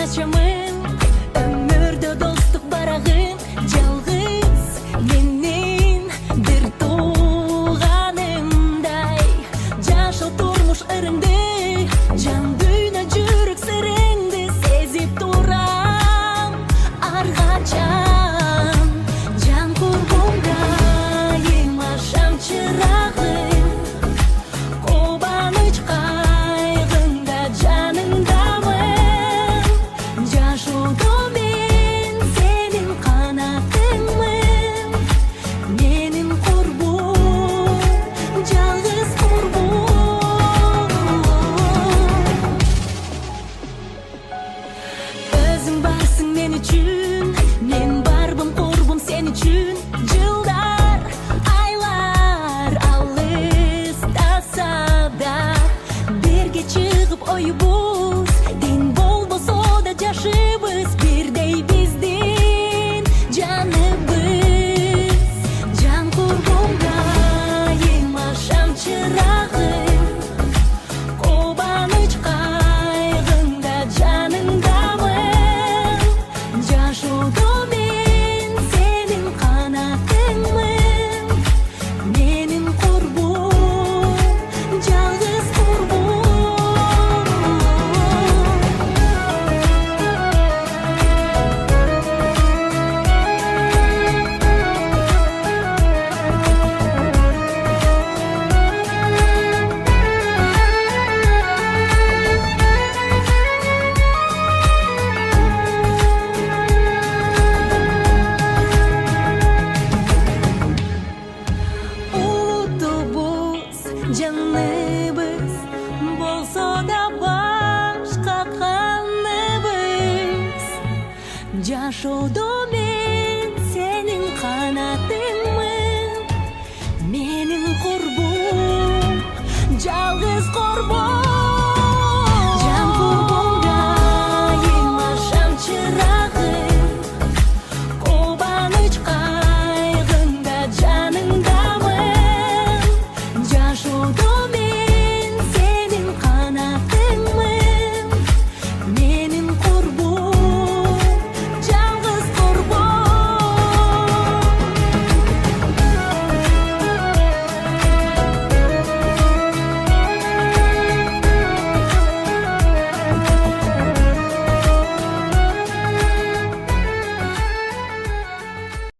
начамын өмүрдө достук барагын жалгыз менин бир тууганымдай жашоо турмуш ырыңды жан дүйнө жүрөк сырыңды сезип турам ар качан жан курбундайым ашам чырагым кубаныч кайгыңда жаныңдамын жашоодо мен сенин канатыңмын менин курбум жалгыз курбум өзүң барсың мен үчүн мен барбын курбум сен үчүн жылдар айлар алыстаса да бирге чыгып оюбуз тең болбосо да жашыбыз бирдей биздин жаныбыз жан курбундайым ашам чырагым кубаныч кайгыңда жаныңдамын жашоодо мен сенин канатыңмын менин курбум жалгыз курбум Улутубуз, жаныбыз болсо да башка каныбыз жашоодо мен сенин канатыңмын менин курбум жалгыз курбум